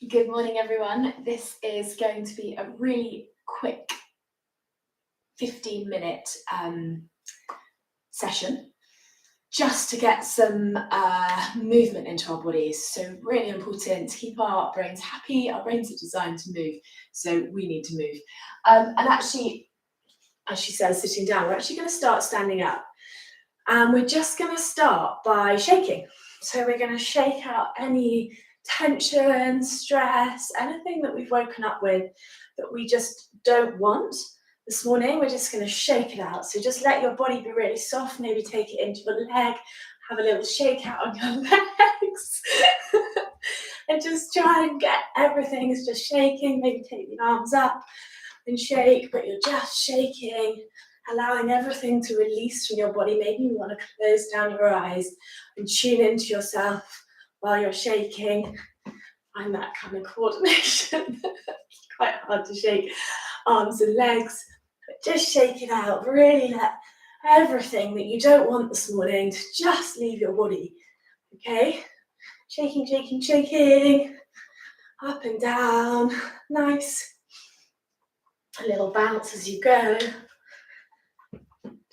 Good morning, everyone. This is going to be a really quick 15-minute session just to get some movement into our bodies. So really important to keep our brains happy. Our brains are designed to move, so we need to move. And actually, as she says, sitting down, we're actually going to start standing up. And we're just going to start by shaking. So we're going to shake out any tension, stress, anything that we've woken up with that we just don't want this morning. We're just going to shake it out. So just let your body be really soft. Maybe take it into your leg, have a little shake out on your legs. And just try and get everything is just shaking. Maybe take the arms up and shake, but you're just shaking, allowing everything to release from your body. Maybe you want to close down your eyes and tune into yourself while you're shaking. Find that kind of coordination. Quite hard to shake arms and legs, but just shake it out. Really let everything that you don't want this morning to just leave your body. Okay? Shaking, shaking, shaking. Up and down. Nice. A little bounce as you go.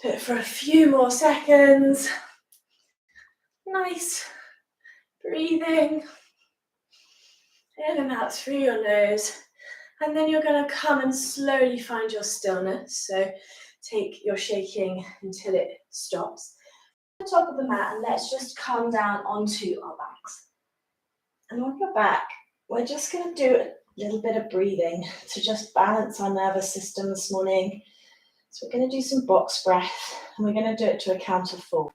Do it for a few more seconds. Nice. Breathing in and out through your nose. And then you're going to come and slowly find your stillness. So take your shaking until it stops. On the top of the mat, and let's just come down onto our backs. And on your back, we're just going to do a little bit of breathing to just balance our nervous system this morning. So we're going to do some box breath, and we're going to do it to a count of 4.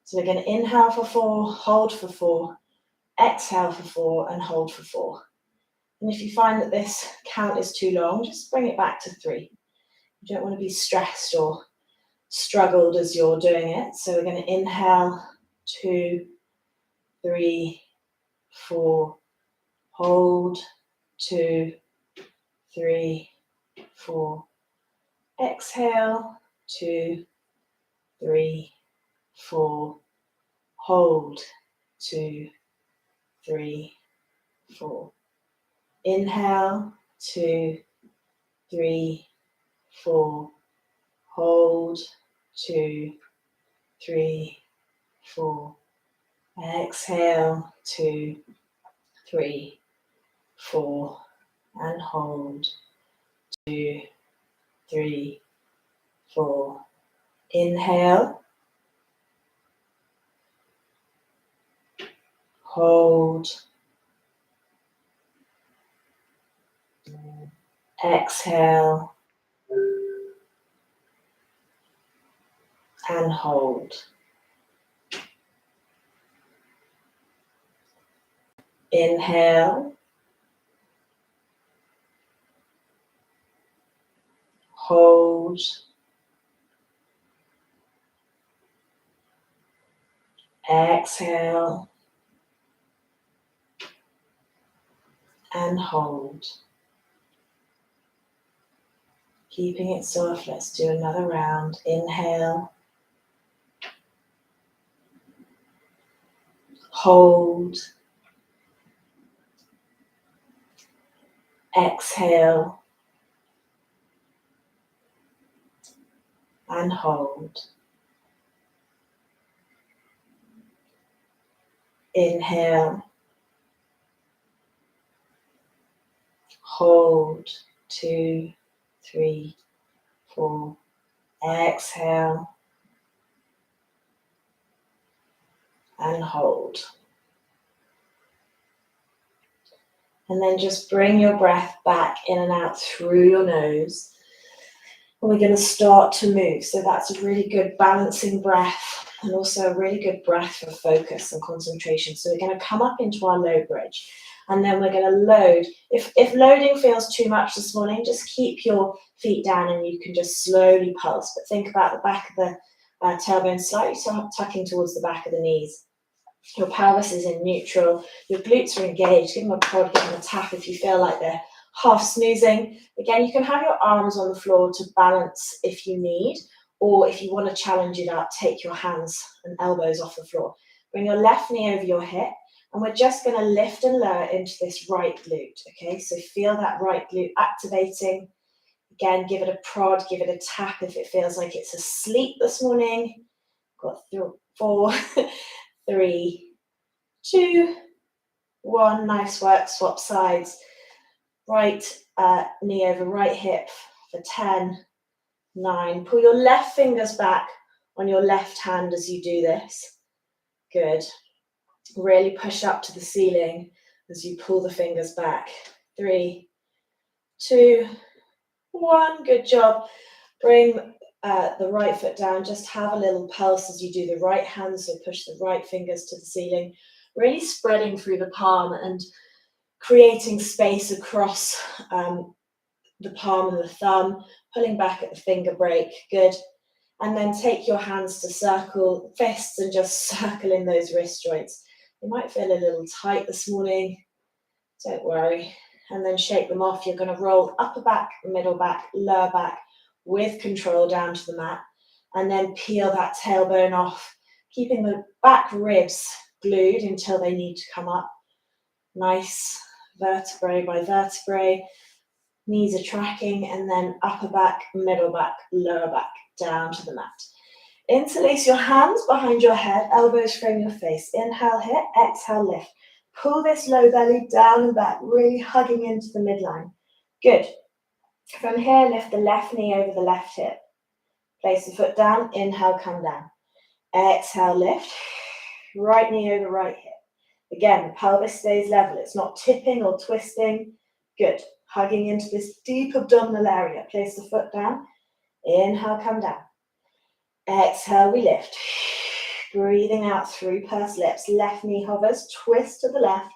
So we're going to inhale for 4, hold for 4, exhale for 4, and hold for 4. And if you find that this count is too long, just bring it back to 3. You don't want to be stressed or struggled as you're doing it. So we're going to inhale, 2, 3, 4, hold, 2, 3, 4, exhale, 2, 3, 4, hold, 2, 3, 4. Inhale, 2, 3, 4, hold, 2, 3, 4. Exhale, 2, 3, 4, and hold, 2, 3, 4. Inhale, hold, exhale, and hold. Inhale, hold, exhale, and hold. Keeping it soft, let's do another round. Inhale, hold, exhale, and hold. Inhale, hold, 2, 3, 4. Exhale, and hold. And then just bring your breath back in and out through your nose. And we're going to start to move. So that's a really good balancing breath and also a really good breath for focus and concentration. So we're going to come up into our low bridge. And then we're going to load. If loading feels too much this morning, just keep your feet down and you can just slowly pulse. But think about the back of the tailbone slightly tucking towards the back of the knees. Your pelvis is in neutral. Your glutes are engaged. Give them a prod, give them a tap if you feel like they're half snoozing. Again, you can have your arms on the floor to balance if you need, or if you want to challenge it up, take your hands and elbows off the floor. Bring your left knee over your hip. And we're just going to lift and lower into this right glute, okay? So feel that right glute activating. Again, give it a prod, give it a tap if it feels like it's asleep this morning. Got 4, 3, 2, 1. Nice work. Swap sides. Right knee over right hip for 10, 9. Pull your left fingers back on your left hand as you do this. Good. Really push up to the ceiling as you pull the fingers back. 3, 2, 1. Good job. Bring the right foot down. Just have a little pulse as you do the right hand. So push the right fingers to the ceiling. Really spreading through the palm and creating space across the palm and the thumb. Pulling back at the finger break. Good. And then take your hands to circle fists and just circle in those wrist joints. You might feel a little tight this morning. Don't worry. And then shake them off. You're going to roll upper back, middle back, lower back with control down to the mat. And then peel that tailbone off, keeping the back ribs glued until they need to come up. Nice. Vertebrae by vertebrae. Knees are tracking. And then upper back, middle back, lower back, down to the mat. Interlace your hands behind your head. Elbows frame your face. Inhale here. Exhale, lift. Pull this low belly down and back, really hugging into the midline. Good. From here, lift the left knee over the left hip. Place the foot down. Inhale, come down. Exhale, lift. Right knee over right hip. Again, the pelvis stays level. It's not tipping or twisting. Good. Hugging into this deep abdominal area. Place the foot down. Inhale, come down. Exhale, we lift. Breathing out through pursed lips. Left knee hovers. Twist to the left.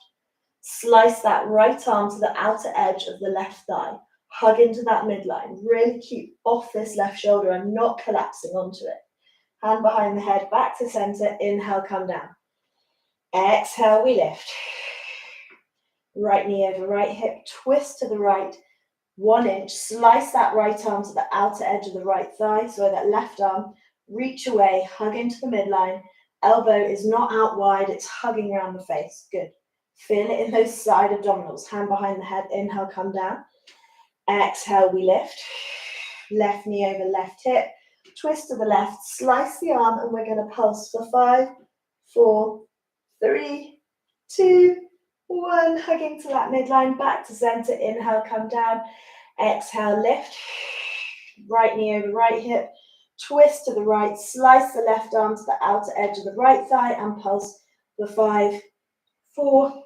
Slice that right arm to the outer edge of the left thigh. Hug into that midline. Really keep off this left shoulder and not collapsing onto it. Hand behind the head, back to center. Inhale, come down. Exhale, we lift. Right knee over right hip. Twist to the right. 1 inch. Slice that right arm to the outer edge of the right thigh. So that left arm, reach away, hug into the midline. Elbow is not out wide. It's hugging around the face. Good. Feel it in those side abdominals. Hand behind the head. Inhale, come down. Exhale, we lift. Left knee over left hip. Twist to the left. Slice the arm, and we're going to pulse for 5, 4, 3, 2, 1. Hugging to that midline. Back to center. Inhale, come down. Exhale, lift. Right knee over right hip. Twist to the right. Slice the left arm to the outer edge of the right thigh and pulse for 5, 4,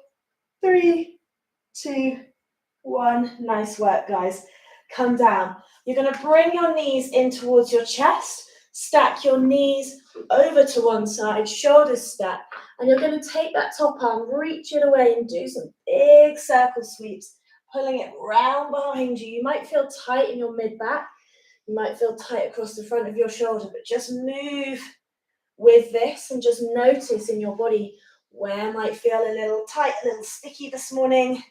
3, 2, 1. Nice work, guys. Come down. You're going to bring your knees in towards your chest. Stack your knees over to one side, shoulders stack. And you're going to take that top arm, reach it away and do some big circle sweeps, pulling it round behind you. You might feel tight in your mid-back. You might feel tight across the front of your shoulder, but just move with this and just notice in your body where might feel a little tight, a little sticky this morning.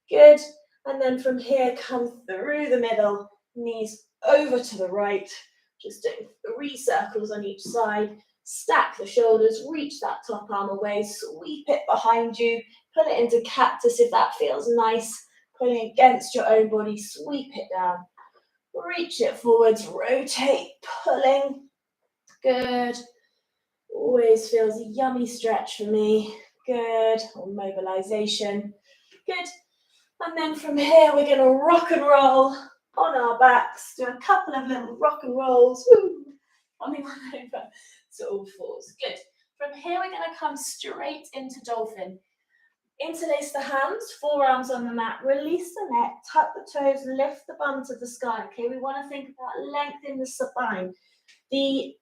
Good. And then from here, come through the middle, knees over to the right, just doing 3 circles on each side. Stack the shoulders, reach that top arm away, sweep it behind you, put it into cactus if that feels nice, pulling against your own body, sweep it down, reach it forwards, rotate, pulling. Good. Always feels a yummy stretch for me. Good. Or mobilization. Good. And then from here, we're going to rock and roll on our backs. Do a couple of little rock and rolls. Woo. Coming on over to all fours. Good. From here, we're going to come straight into dolphin. Interlace the hands, forearms on the mat. Release the neck, tuck the toes, lift the bum to the sky. Okay, we want to think about length in the spine. The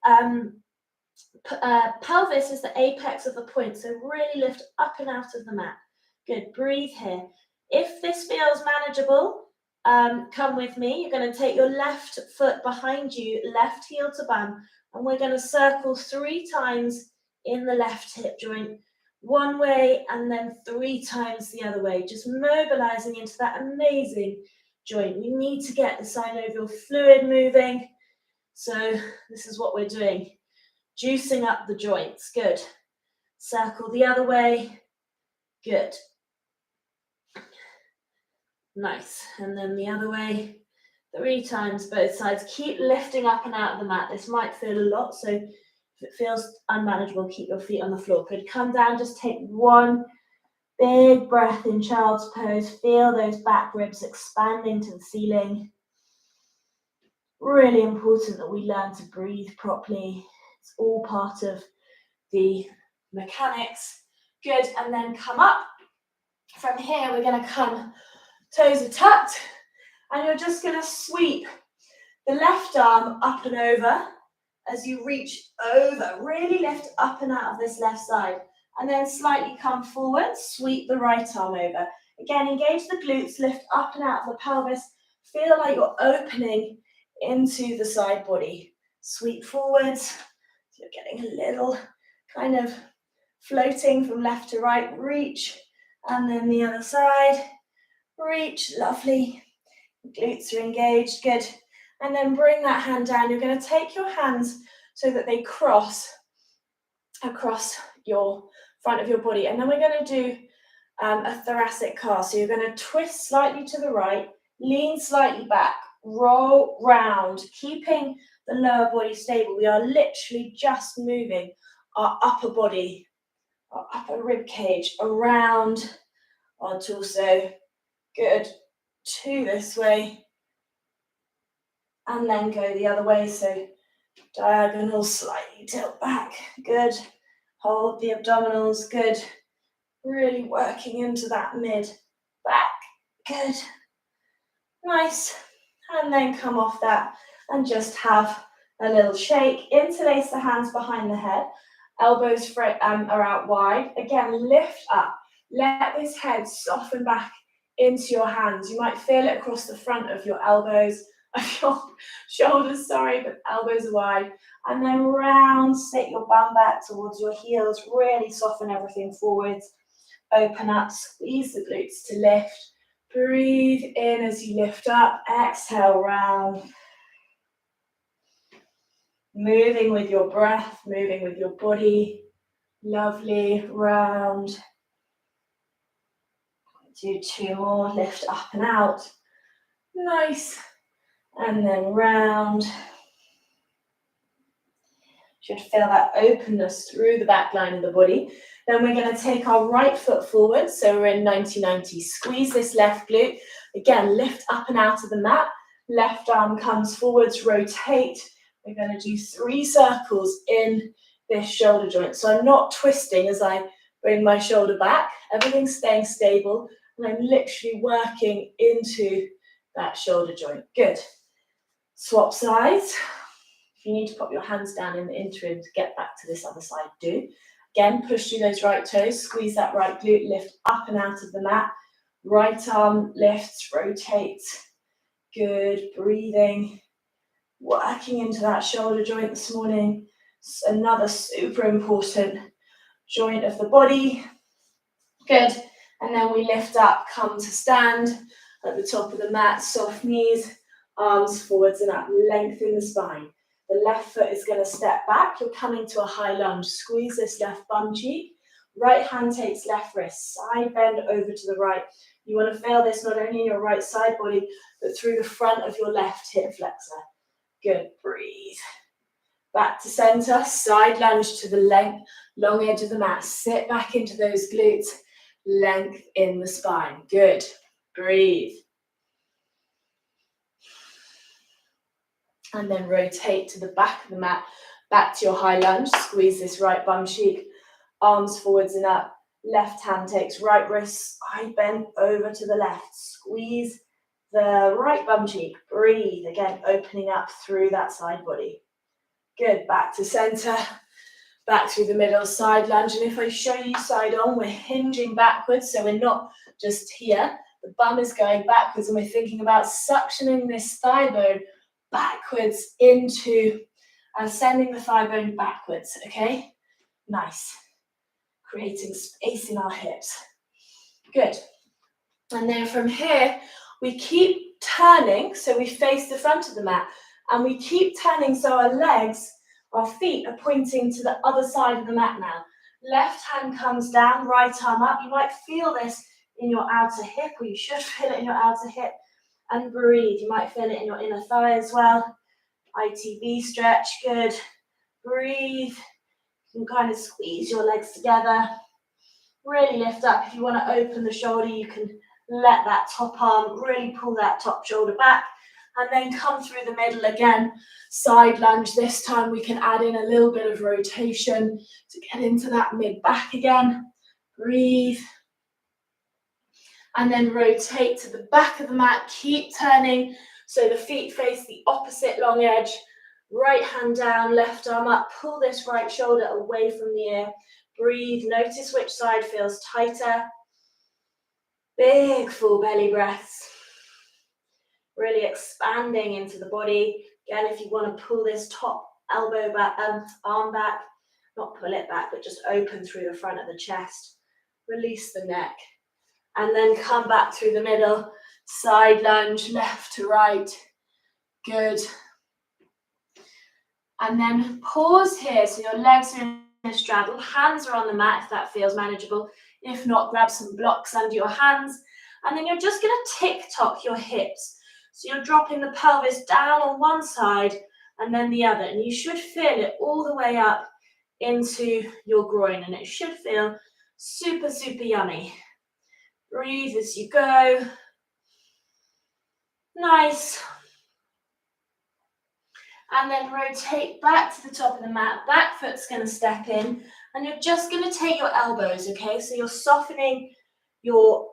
pelvis is the apex of the point, so really lift up and out of the mat. Good. Breathe here. If this feels manageable, come with me. You're going to take your left foot behind you, left heel to bum, and we're going to circle 3 times in the left hip joint, one way and then 3 times the other way, just mobilizing into that amazing joint. You need to get the synovial fluid moving. So this is what we're doing. Juicing up the joints. Good. Circle the other way. Good. Nice. And then the other way, 3 times both sides. Keep lifting up and out of the mat. This might feel a lot, so if it feels unmanageable, keep your feet on the floor. Good. Come down, just take one big breath in child's pose. Feel those back ribs expanding to the ceiling. Really important that we learn to breathe properly. It's all part of the mechanics. Good. And then come up. From here, we're going to come toes are tucked, and you're just going to sweep the left arm up and over as you reach over. Really lift up and out of this left side, and then slightly come forward, sweep the right arm over. Again, engage the glutes, lift up and out of the pelvis. Feel like you're opening into the side body. Sweep forwards. You're getting a little kind of floating from left to right. Reach, and then the other side. Reach, lovely. Glutes are engaged, good. And then bring that hand down. You're going to take your hands so that they cross across your front of your body. And then we're going to do a thoracic cast. So you're going to twist slightly to the right, lean slightly back, roll round, keeping the lower body stable. We are literally just moving our upper body, our upper rib cage around our torso. Good. 2 this way. And then go the other way. So diagonal, slightly tilt back. Good. Hold the abdominals. Good. Really working into that mid back. Good. Nice. And then come off that and just have a little shake. Interlace the hands behind the head. Elbows are out wide. Again, lift up. Let this head soften back into your hands. You might feel it across the front of your elbows, of your shoulders, sorry, but elbows are wide. And then round, sit your bum back towards your heels. Really soften everything forwards. Open up, squeeze the glutes to lift. Breathe in as you lift up. Exhale, round. Moving with your breath, moving with your body. Lovely, round. Do 2 more, lift up and out. Nice. And then round. Should feel that openness through the back line of the body. Then we're going to take our right foot forward. So we're in 90-90. Squeeze this left glute. Again, lift up and out of the mat. Left arm comes forwards, rotate. We're going to do 3 circles in this shoulder joint. So I'm not twisting as I bring my shoulder back. Everything's staying stable. And I'm literally working into that shoulder joint. Good. Swap sides. If you need to pop your hands down in the interim to get back to this other side, do. Again, push through those right toes. Squeeze that right glute. Lift up and out of the mat. Right arm lifts, rotates. Good. Breathing. Working into that shoulder joint this morning. Another super important joint of the body. Good. And then we lift up, come to stand at the top of the mat, soft knees, arms forwards and up, lengthen the spine. The left foot is going to step back. You're coming to a high lunge. Squeeze this left bum cheek. Right hand takes left wrist. Side bend over to the right. You want to feel this not only in your right side body, but through the front of your left hip flexor. Good. Breathe. Back to center. Side lunge to the long edge of the mat. Sit back into those glutes. Length in the spine. Good. Breathe. And then rotate to the back of the mat, back to your high lunge. Squeeze this right bum cheek, arms forwards and up. Left hand takes right wrist, side bend over to the left. Squeeze the right bum cheek. Breathe. Again, opening up through that side body. Good. Back to center. Back through the middle, side lunge. And if I show you side on, we're hinging backwards. So we're not just here. The bum is going backwards and we're thinking about suctioning this thigh bone backwards into and sending the thigh bone backwards, okay? Nice. Creating space in our hips. Good. And then from here, we keep turning. So we face the front of the mat and we keep turning so our legs, our feet are pointing to the other side of the mat now. Left hand comes down, right arm up. You might feel this in your outer hip, or you should feel it in your outer hip. And breathe. You might feel it in your inner thigh as well. ITB stretch, good. Breathe. You can kind of squeeze your legs together. Really lift up. If you want to open the shoulder, you can let that top arm really pull that top shoulder back. And then come through the middle again. Side lunge. This time we can add in a little bit of rotation to get into that mid back again. Breathe. And then rotate to the back of the mat. Keep turning so the feet face the opposite long edge. Right hand down, left arm up. Pull this right shoulder away from the ear. Breathe. Notice which side feels tighter. Big full belly breaths. Really expanding into the body. Again, if you want to pull this top elbow back, arm back, not pull it back, but just open through the front of the chest. Release the neck. And then come back through the middle. Side lunge, left to right. Good. And then pause here. So your legs are in a straddle. Hands are on the mat if that feels manageable. If not, grab some blocks under your hands. And then you're just going to tick-tock your hips. So you're dropping the pelvis down on one side and then the other. And you should feel it all the way up into your groin. And it should feel super, super yummy. Breathe as you go. Nice. And then rotate back to the top of the mat. Back foot's going to step in. And you're just going to take your elbows, okay? So you're softening your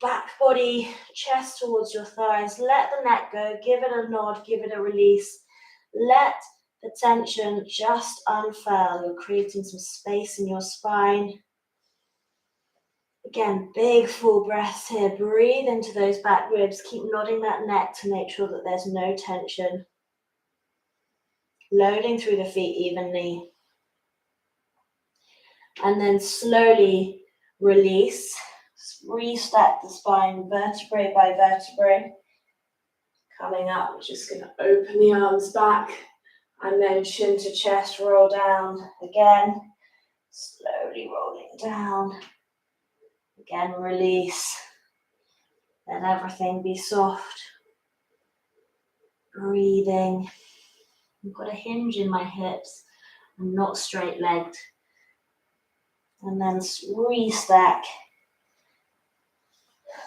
back body, chest towards your thighs. Let the neck go. Give it a nod. Give it a release. Let the tension just unfurl. You're creating some space in your spine. Again, big full breaths here. Breathe into those back ribs. Keep nodding that neck to make sure that there's no tension. Loading through the feet evenly. And then slowly release. Restack the spine vertebrae by vertebrae. Coming up, we're just going to open the arms back. And then chin to chest, roll down again. Slowly rolling down. Again, release. Let everything be soft. Breathing. I've got a hinge in my hips. I'm not straight-legged. And then restack.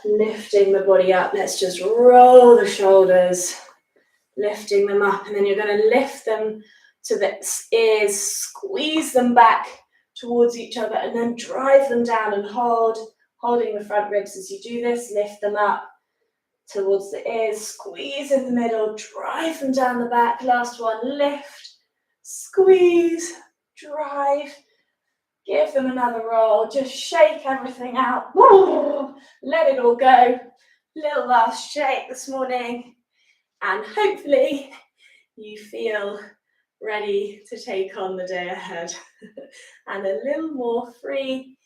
Lifting the body up. Let's just roll the shoulders. Lifting them up. And then you're going to lift them to the ears. Squeeze them back towards each other. And then drive them down and hold. Holding the front ribs as you do this. Lift them up towards the ears. Squeeze in the middle. Drive them down the back. Last one. Lift. Squeeze. Drive. Give them another roll. Just shake everything out. Woo! Let it all go. Little last shake this morning. And hopefully you feel ready to take on the day ahead. And a little more free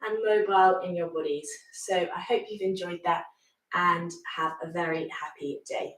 and mobile in your bodies. So I hope you've enjoyed that and have a very happy day.